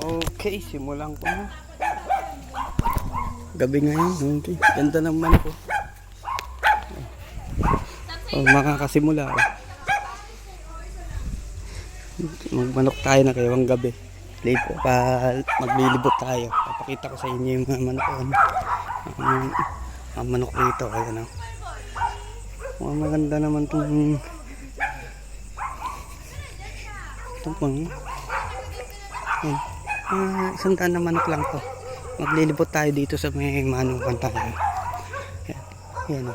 Okay, simulan ko na. Gabi ngayon. Okay. Ganda naman po. Makakasimula. Magmanok tayo na kayong gabi. Late pa, maglilibot tayo. Papakita ko sa inyo yung mga manok. Ang manok dito. Ayan, maganda naman itong po. Isang daan na manok lang to. Maglilibot tayo dito sa may manukan tayo. Ayan,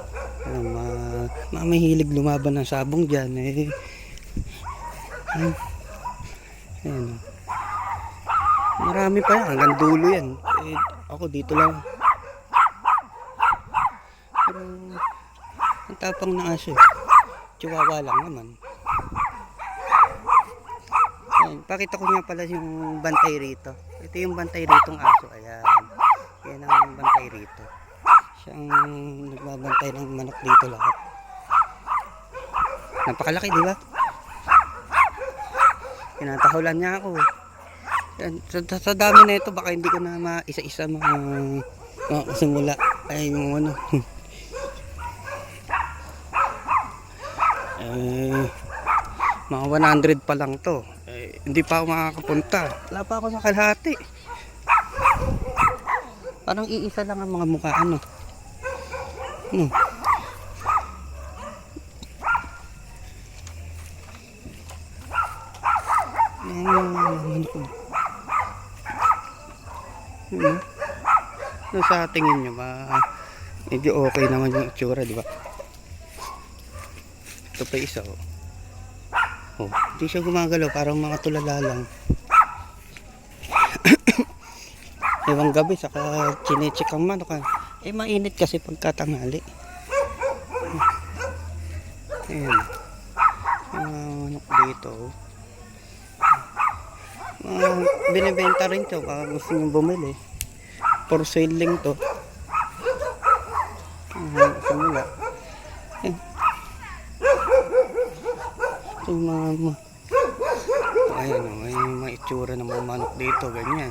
mahilig lumaban ng sabong dyan eh. Ayan, marami pa yan, hanggang dulo yan eh, ako dito lang. Pero ang tapang na aso eh. Chihuahua lang naman. Ayan, pakita ko nga pala yung bantay rito. Ito yung bantay ritong aso. Ayan, yan ang bantay rito. Siyang nagbabantay ng manok dito lahat. Napakalaki, di ba? Tinatahulan niya ako. Yan, sa dami na ito, baka hindi ko na maisa-isa simula. Ay, yung ano. Mga 100 pa lang to. Hindi pa ako makakapunta. Wala pa ako sa kalahati. Parang iisa lang ang mga mukha, ano. Sa tingin nyo, medyo okay naman yung itsura, di ba? Ito pa isa, hindi siya gumagalaw, parang mga tulala lang. Ewan gabi, saka chinecheck ang manok. Mainit kasi pagkatanghali. Ayan. Manok dito. Binibenta rin to, gusto nyo bumili. For sale lang to. Simula. Ito yung mga ayan, may maitsura ng mga manok dito, ganyan.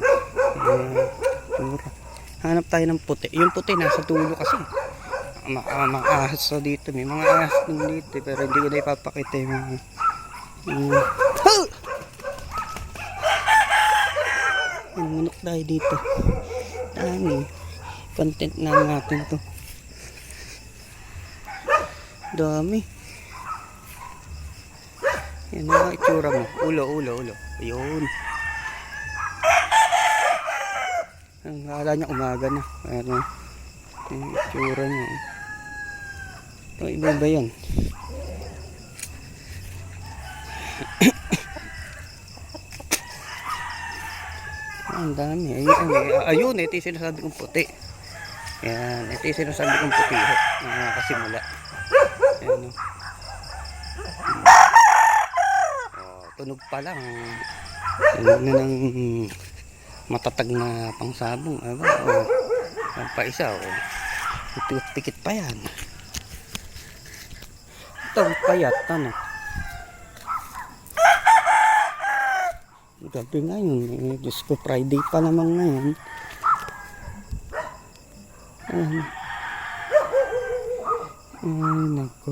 Hanap tayo ng puti. Yung puti nasa dulo kasi. Mga ahas dito. May mga ahas din dito, pero hindi ko na ipapakita yung manok tayo dito. Dami. Content na natin to. Dami. Yan ang itsura mo. Ulo. Ayun. Ang kala niya umaga na. Ayan, yung itsura niya. Ito, iba yan. Ang dami. Ayun, ito yung sinasabi kong puti. Ayan, ito yung sinasabi kong puti. Nakasimula. Ayan, tunog pa lang. Tunog na ng matatag na pangsabong. Ang pa isa. Pikit pa yan. Ito, payat. Ano? Gabi ngayon. Diyos ko, Friday pa naman ngayon. Ay, naku.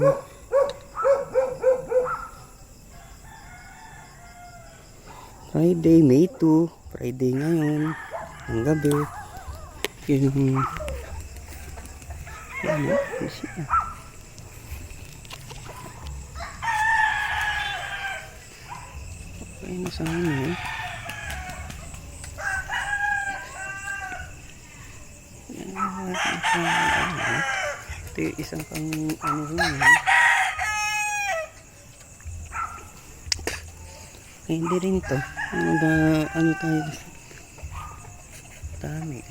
Friday, May 2. Friday ngayon. Ang gabi. Yun. Siya. Okay na sa amin. Ito yung isang pang ano rin. Hindi rin to. Ano tayo? Dami,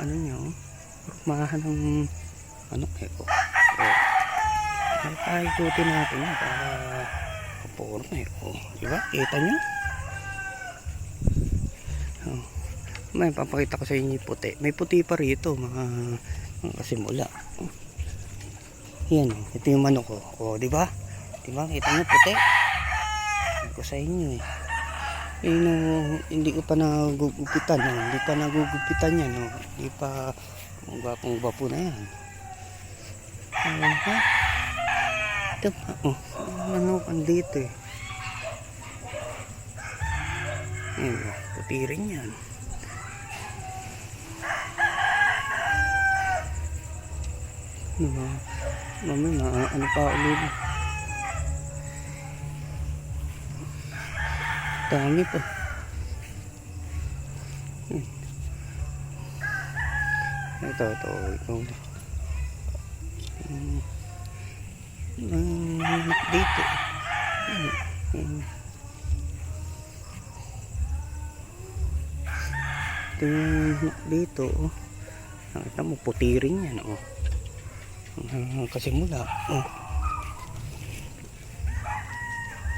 ano nyo? Mahan ng ano, ay ikutin natin para kapuro na, diba? Kita nyo? May papakita ko sa inyo yung puti. May puti pa rito, mga kasimula. Yan, ito yung manok ko. Diba? Diba? Kita nyo puti? Ko sa inyo Eh, no, hindi ko pa nagugupitan. No? Hindi pa nagugupitan yan. No? Hindi pa, kung gwapo na yan. Ha? Ito pa, oh. Ano, andito eh. Ayan, puti rin yan. Ano, mamaya, ano pa ulit. Dami pa. Ito. Ikaw. Dito. Ito yung dito. Nakita mo, puti rin yan. Oh. Kasi mula. Oh.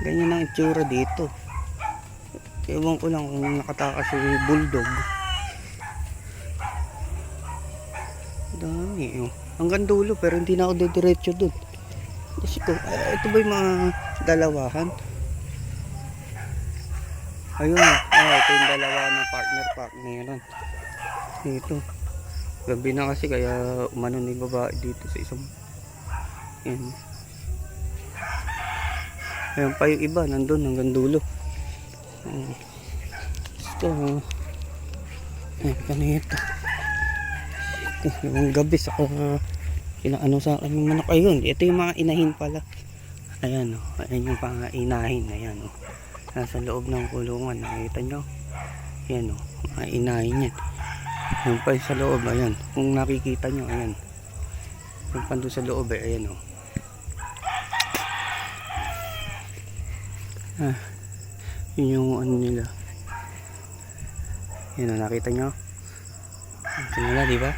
Ganyan ang itsura dito. Ewan ko lang kung nakatakas si bulldog. Dami. Oh. Hanggang dulo pero hindi na ako didiretso dun. Kasi ko, ito ba yung mga dalawahan? Ayun. Ito yung dalawa na partner. Dito. Gabi na kasi kaya umano ni babae dito sa isang. Ayan. Ayan pa yung iba. Nandun hanggang dulo. Ito. Ayan kanito. Yung gabi saka inaano sa akin yung manok. Ayun. Ito yung mga inahin pala. Ayan o. Ayan yung mga inahin. Ayan o. Nasa loob ng kulungan. Nakita nyo? Ayan o. Mga inahin yan. Yung pa sa loob, ayan. Kung nakikita nyo, ayan. Yung pa doon sa loob, ayan o. Yun yung ano nila. Ayan o, nakita nyo? Ito nila, diba?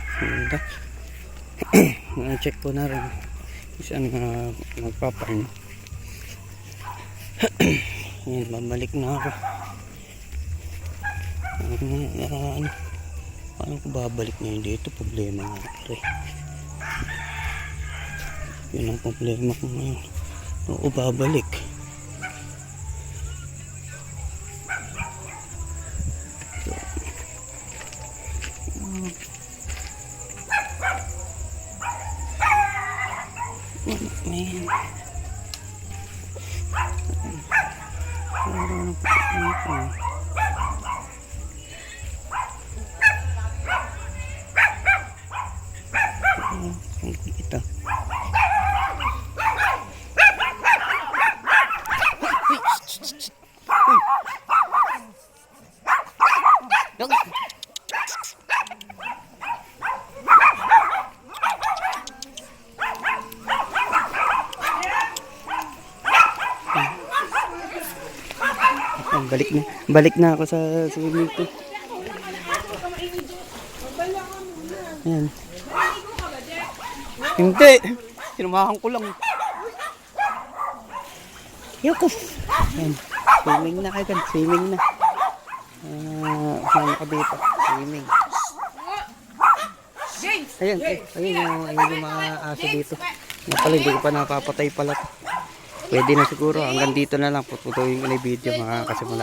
Check ko na rin. Saan magpapain. Ayan, babalik na ako. Paano ko babalik ngayon dito? Problema nga rin. Yun ang problema ko ngayon. Oo, babalik. Man. Parang napakita. Kita. Balik na ako sa swimming pool. Ayan. Hindi. Sinumahan ko lang. Yoko. Ayan. Swimming na agad. Swimming na. Saan ako dito? Swimming. Ayan. Ayun yung mga aso dito. Napala, hindi ko pa napapatay pala. Pwede na siguro. Hanggang dito na lang. Pututuin ko na yung video mga kasimula.